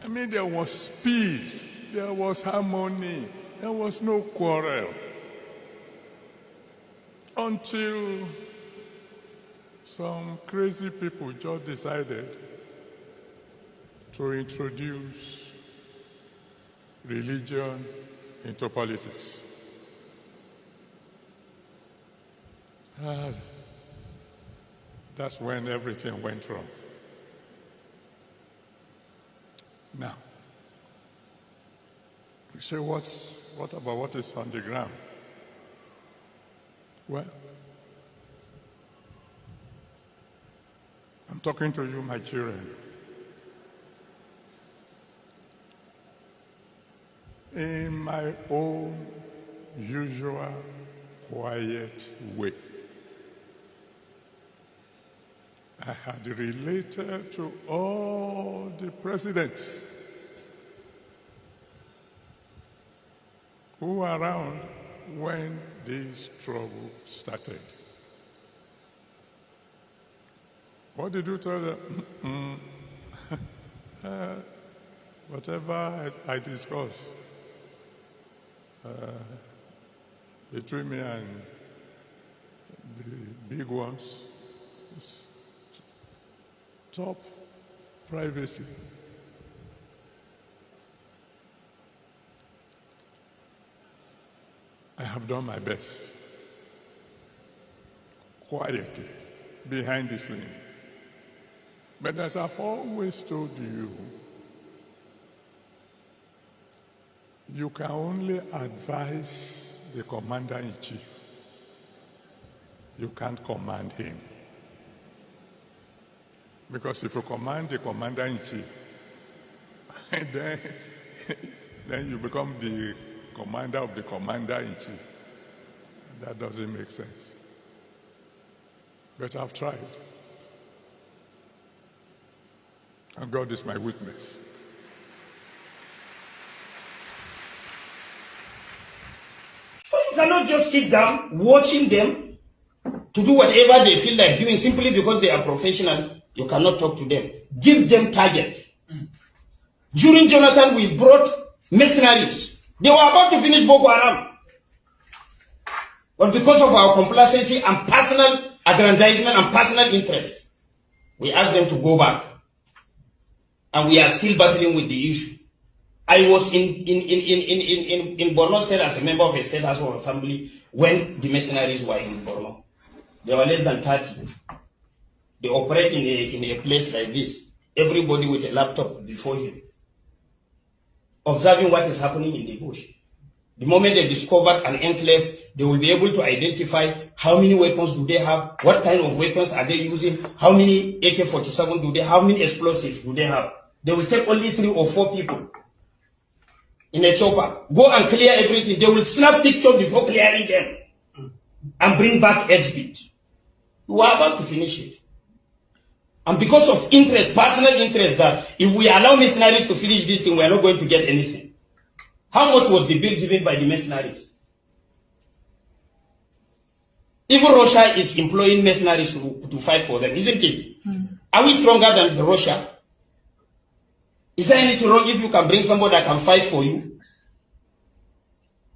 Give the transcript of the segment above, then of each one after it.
I mean, there was peace, there was harmony, there was no quarrel. Until some crazy people just decided to introduce religion into politics. That's when everything went wrong. Now, you say, what about what is on the ground? Well, I'm talking to you, my children. In my own usual quiet way, I had related to all the presidents who were around when this trouble started. What did you tell them? Whatever I discussed between me and the big ones, top privacy. I have done my best, quietly, behind the scene. But as I've always told you, you can only advise the commander-in-chief. You can't command him. Because if you command the commander-in-chief, then you become the commander of the commander-in-chief. That doesn't make sense. But I've tried. And God is my witness. You cannot just sit down watching them to do whatever they feel like doing simply because they are professionals. You cannot talk to them. Give them target. During Jonathan, we brought mercenaries. They were about to finish Boko Haram. But because of our complacency and personal aggrandizement and personal interest, we asked them to go back. And we are still battling with the issue. I was in Borno State as a member of a state House of Assembly when the mercenaries were in Borno. There were less than 30. They operate in a place like this. Everybody with a laptop before him, observing what is happening in the bush. The moment they discover an enclave, they will be able to identify how many weapons do they have, what kind of weapons are they using, how many AK-47 do they have, how many explosives do they have. They will take only 3 or 4 people in a chopper, go and clear everything. They will snap pictures before clearing them and bring back exhibit. We are about to finish it. And because of interest, personal interest, that if we allow mercenaries to finish this thing, we are not going to get anything. How much was the bill given by the mercenaries? Even Russia is employing mercenaries to fight for them, isn't it? Are we stronger than Russia? Is there anything wrong if you can bring somebody that can fight for you?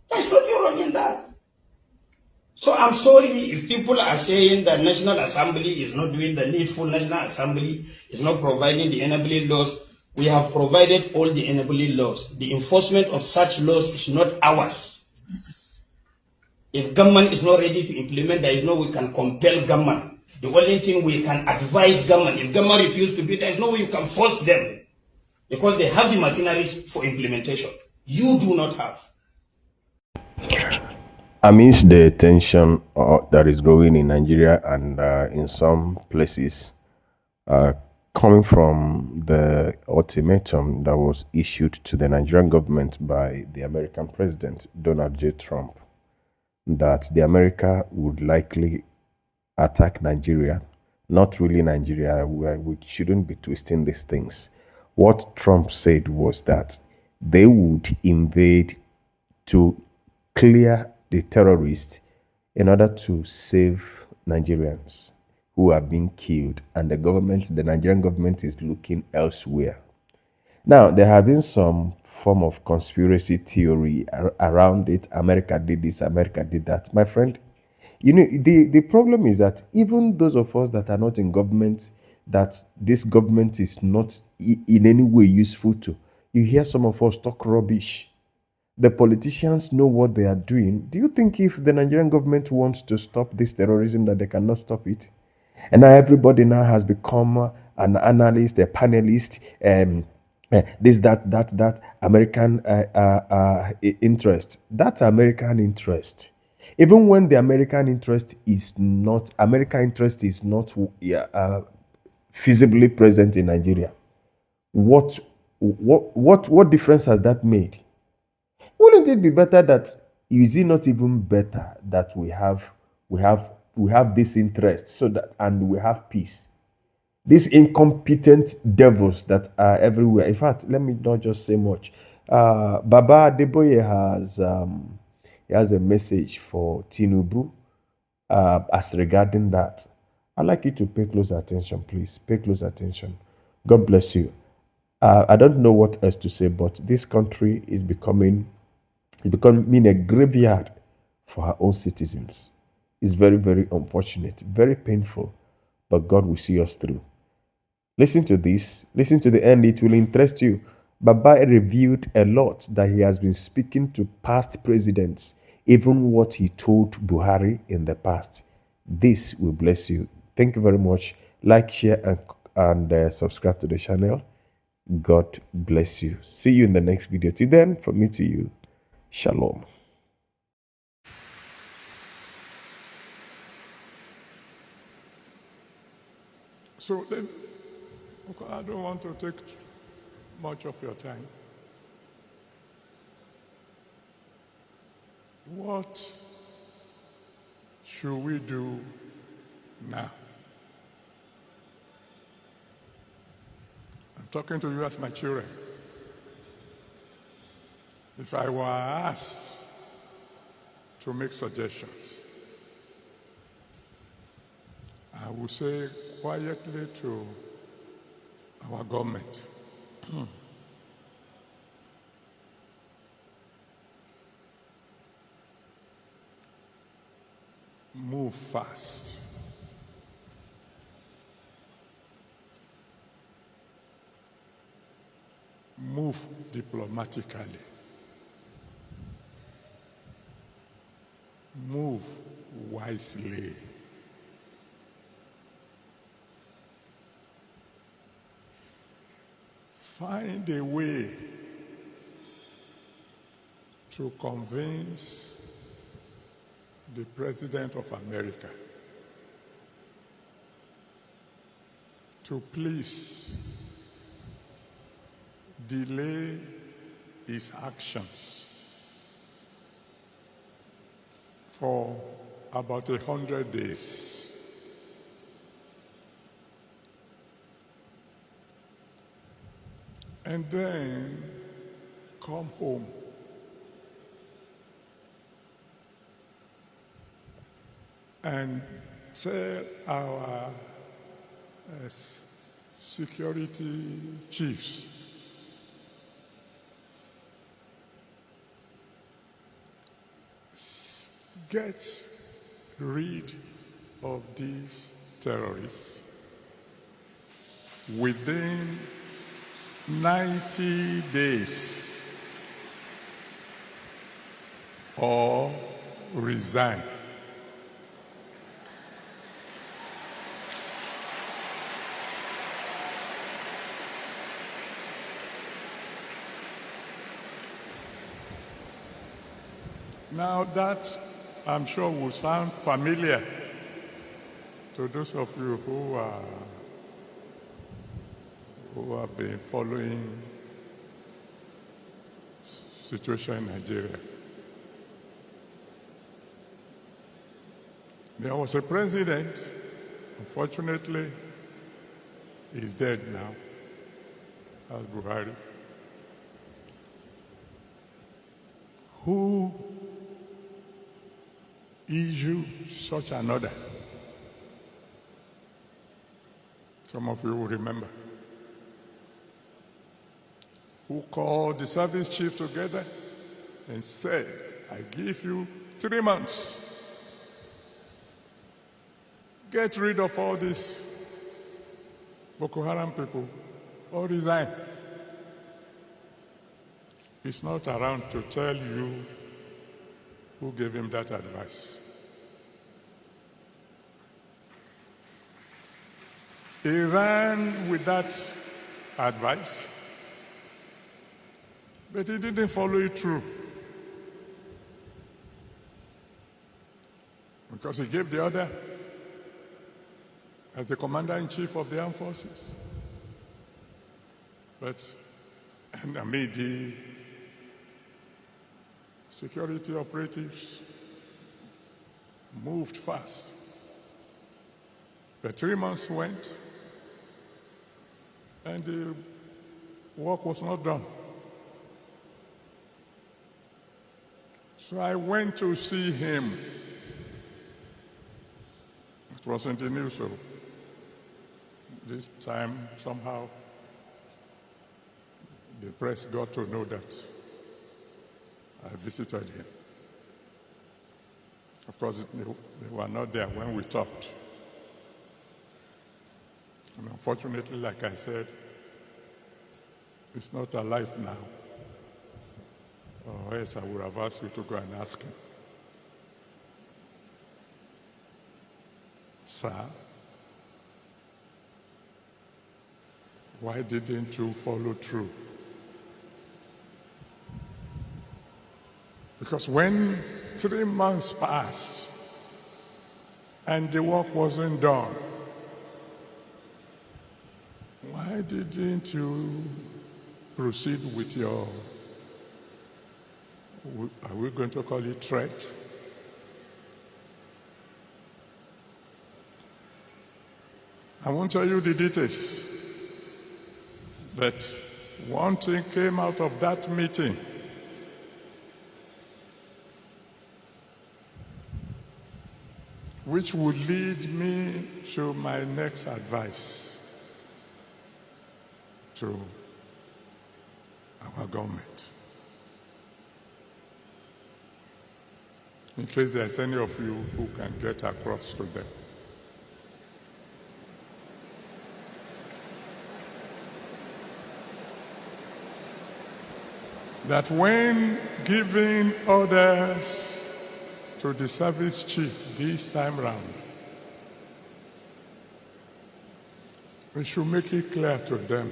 There's nothing wrong in that. So I'm sorry if people are saying that National Assembly is not doing the needful, National Assembly is not providing the enabling laws. We have provided all the enabling laws. The enforcement of such laws is not ours. If government is not ready to implement, there is no way we can compel government. The only thing we can advise government. If government refuses to do it, there is no way you can force them. Because they have the machineries for implementation. You do not have. Amidst the tension that is growing in Nigeria and in some places, coming from the ultimatum that was issued to the Nigerian government by the American president, Donald J. Trump, that the America would likely attack Nigeria, not really Nigeria, we shouldn't be twisting these things. What Trump said was that they would invade to clear the terrorists in order to save Nigerians who are being killed, and the Nigerian government is looking elsewhere. Now, there have been some form of conspiracy theory around it. America did this, America did that. My friend, you know, the problem is that even those of us that are not in government, that this government is not in any way useful to, you hear some of us talk rubbish. The politicians know what they are doing. Do you think if the Nigerian government wants to stop this terrorism, that they cannot stop it? And now everybody now has become an analyst, a panelist, this, that American interest. That American interest. Even when the American interest is not, feasibly present in Nigeria. What difference has that made? Wouldn't it be better that, is it not even better that we have this interest, so that, and we have peace? These incompetent devils that are everywhere. In fact, let me not just say much. Baba Adeboye has a message for Tinubu as regarding that. I'd like you to pay close attention, please. Pay close attention. God bless you. I don't know what else to say, but this country is becoming a graveyard for her own citizens. It's very, very unfortunate, very painful, but God will see us through. Listen to this. Listen to the end. It will interest you. Baba revealed a lot that he has been speaking to past presidents, even what he told Buhari in the past. This will bless you. Thank you very much. Like, share, and subscribe to the channel. God bless you. See you in the next video. Till then, from me to you, Shalom. So then, I don't want to take much of your time. What should we do now? I'm talking to you as my children. If I were asked to make suggestions, I would say quietly to our government, move fast. Move diplomatically. Move wisely. Find a way to convince the President of America to please delay his actions for about 100 days. And then come home and tell our security chiefs get rid of these terrorists within 90 days or resign. Now that, I'm sure, will sound familiar to those of you who have been following situation in Nigeria. There was a president, unfortunately, he's dead now, that's Buhari, who issued such an order. Some of you will remember. who called the service chief together and said, I give you 3 months. Get rid of all these Boko Haram people or resign. He's not around to tell you who gave him that advice. He ran with that advice, but he didn't follow it through. Because he gave the order as the commander-in-chief of the armed forces. But, the security operatives moved fast. The 3 months went, and the work was not done. So I went to see him. It was in the news, so this time somehow the press got to know that I visited him. Of course, they were not there when we talked. And unfortunately, like I said, he's not alive now. Or else I would have asked you to go and ask him. Sir, why didn't you follow through? Because when 3 months passed and the work wasn't done, why didn't you proceed with your, are we going to call it threat? I won't tell you the details, but one thing came out of that meeting. Which would lead me to my next advice to our government. In case there's any of you who can get across to them. That when giving orders to the service chief this time round, we should make it clear to them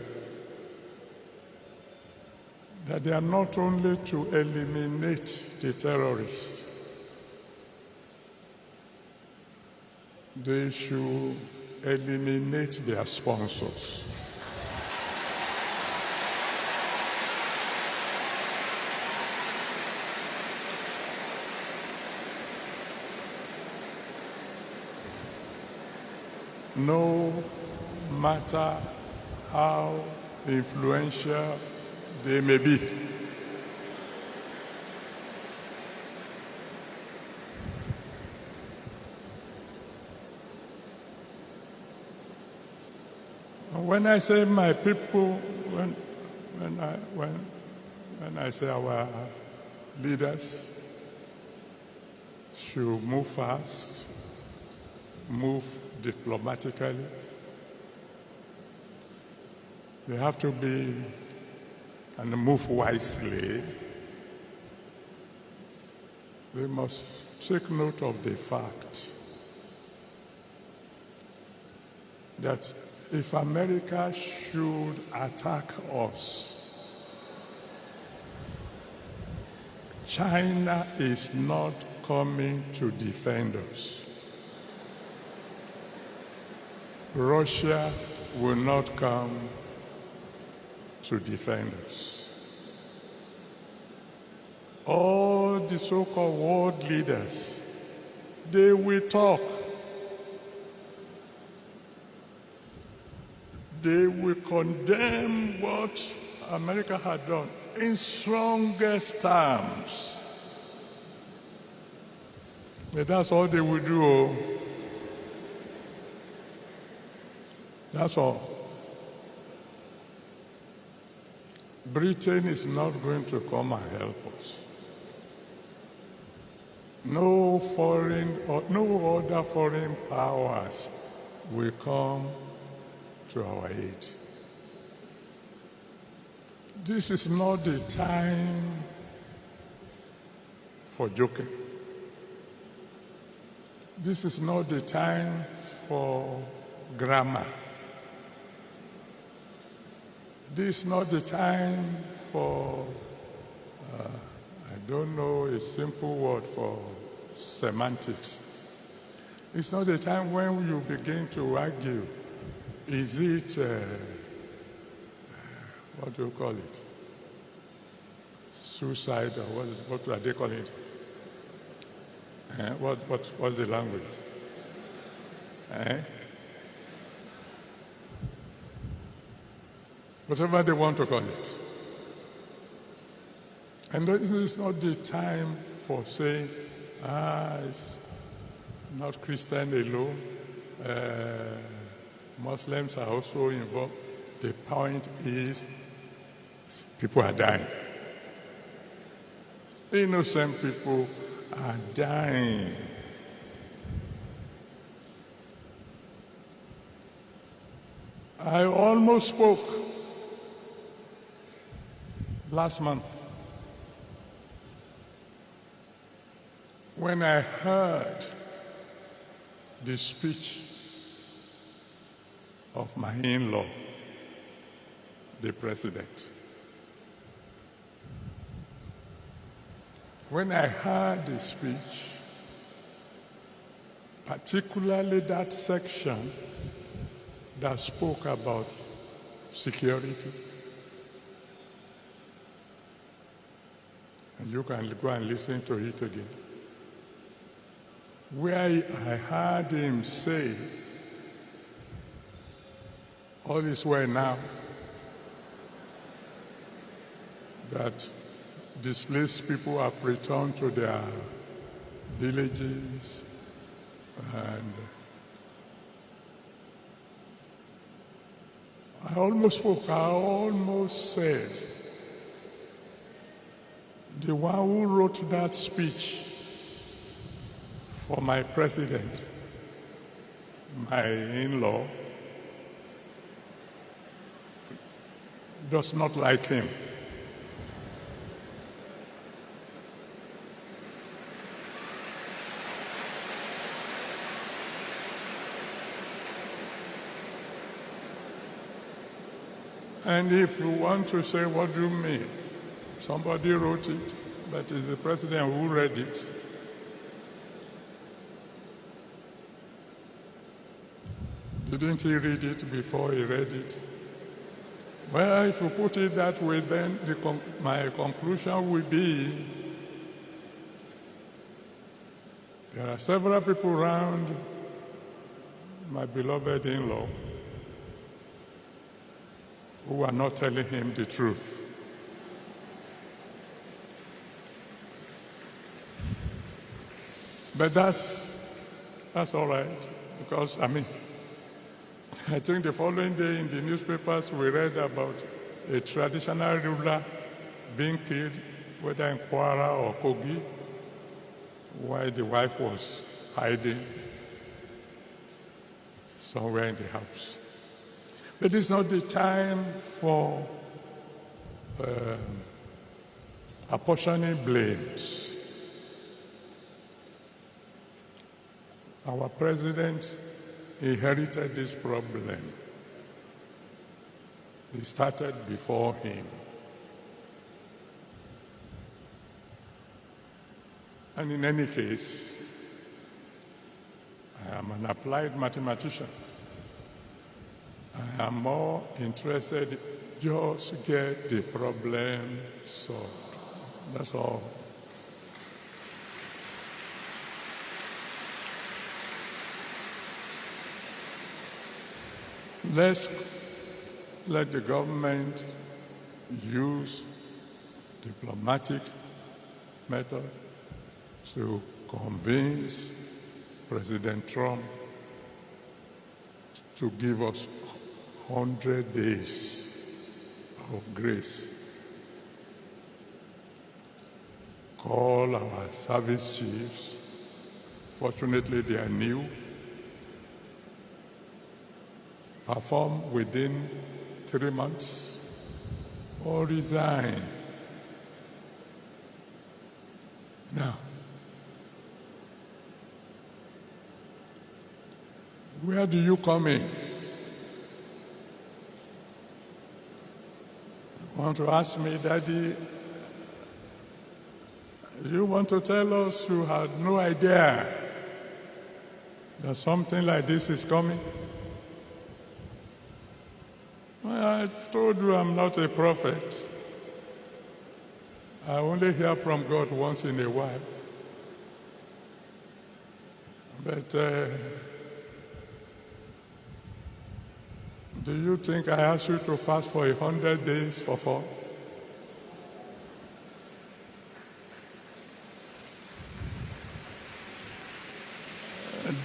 that they are not only to eliminate the terrorists, they should eliminate their sponsors. No matter how influential they may be. When I say my people, when I say our leaders should move fast, move diplomatically, they have to be and move wisely. They must take note of the fact that if America should attack us, China is not coming to defend us. Russia will not come to defend us. All the so-called world leaders, they will talk. They will condemn what America had done in strongest terms. But that's all they will do. That's all. Britain is not going to come and help us. No foreign or no other foreign powers will come to our aid. This is not the time for joking. This is not the time for grammar. This is not the time for, I don't know a simple word for semantics. It's not the time when you begin to argue, is it, what do you call it? Suicide, or what are they calling it? What's the language? Whatever they want to call it. And this is not the time for saying, it's not Christian alone. Muslims are also involved. The point is, people are dying. Innocent people are dying. I almost spoke last month when I heard the speech of my in-law, the president. When I heard the speech, particularly that section that spoke about security, and you can go and listen to it again, where I heard him say, all is well now, that displaced people have returned to their villages, and I almost said, the one who wrote that speech for my president, my in-law, does not like him. And if you want to say, what do you mean? Somebody wrote it, but it's the president who read it. Didn't he read it before he read it? Well, if you put it that way, then my conclusion will be there are several people around my beloved in-law who are not telling him the truth. But that's all right, because, I think the following day in the newspapers we read about a traditional ruler being killed, whether in Kwara or Kogi, while the wife was hiding somewhere in the house. But it's not the time for apportioning blames. Our president inherited this problem. It started before him. And in any case, I am an applied mathematician. I am more interested, just get the problem solved. That's all. Let's let the government use diplomatic method to convince President Trump to give us 100 days of grace call our service chiefs. Fortunately, they are new. Perform within 3 months or resign. Now, where do you come in? You want to ask me, Daddy, you want to tell us you had no idea that something like this is coming? Well, I've told you I'm not a prophet. I only hear from God once in a while. But do you think I asked you to fast for 100 days for fun?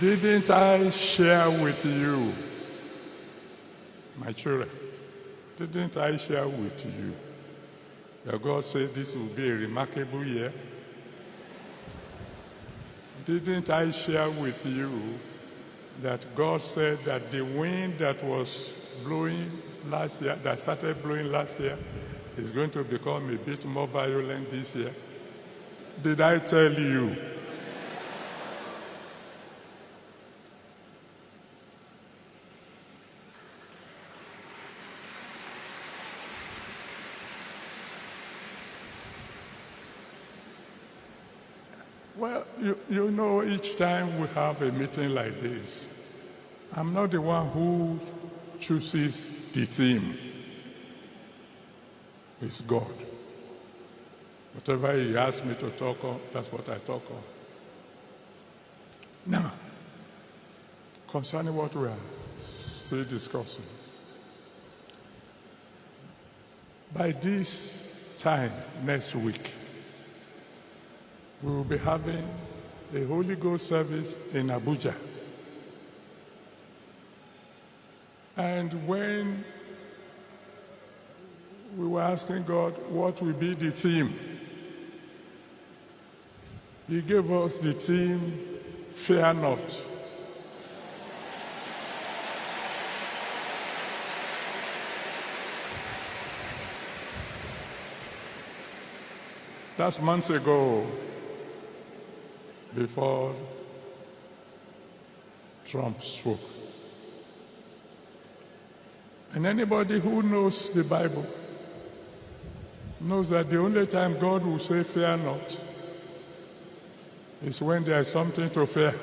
Didn't I share with you, my children, didn't I share with you that God says this will be a remarkable year? Didn't I share with you that God said that the wind that was blowing last year, that started blowing last year, is going to become a bit more violent this year? Did I tell you? Well, you know, each time we have a meeting like this, I'm not the one who chooses the theme. It's God. Whatever He asks me to talk on, that's what I talk on. Now, concerning what we are still discussing, by this time next week, we will be having a Holy Ghost service in Abuja. And when we were asking God what will be the theme, He gave us the theme, Fear Not. That's months ago, before Trump spoke. And anybody who knows the Bible knows that the only time God will say fear not is when there is something to fear.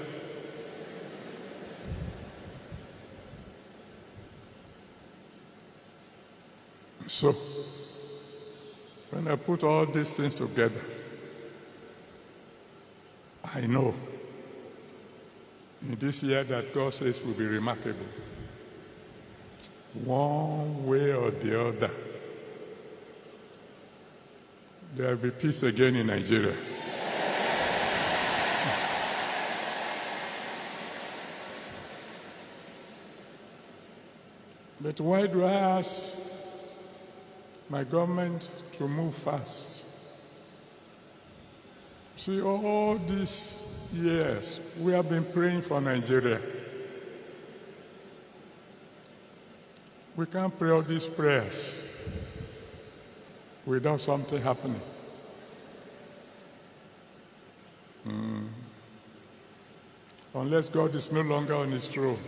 So, when I put all these things together, I know in this year that God says will be remarkable. One way or the other, there will be peace again in Nigeria. But why do I ask my government to move fast? See, all these years, we have been praying for Nigeria. We can't pray all these prayers without something happening. Unless God is no longer on His throne,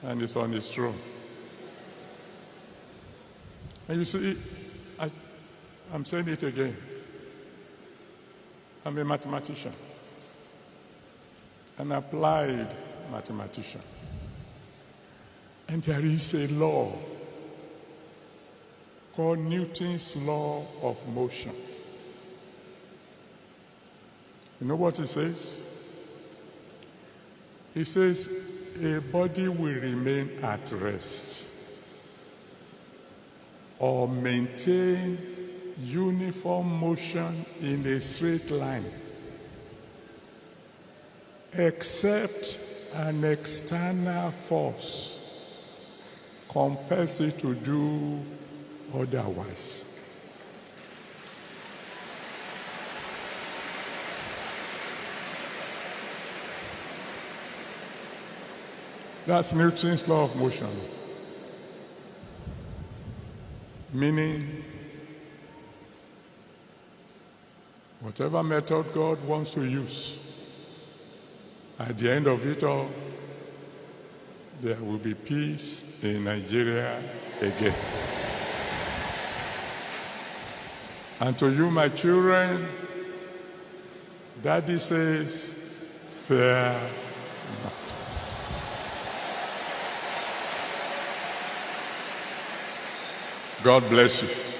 and is on His throne. And you see, I'm saying it again. I'm a mathematician, an applied mathematician. And there is a law called Newton's law of motion. You know what it says? It says a body will remain at rest or maintain uniform motion in a straight line, except an external force compels it to do otherwise. That's Newton's law of motion. Meaning, whatever method God wants to use, at the end of it all, there will be peace in Nigeria again. And to you, my children, Daddy says, fear not. God bless you.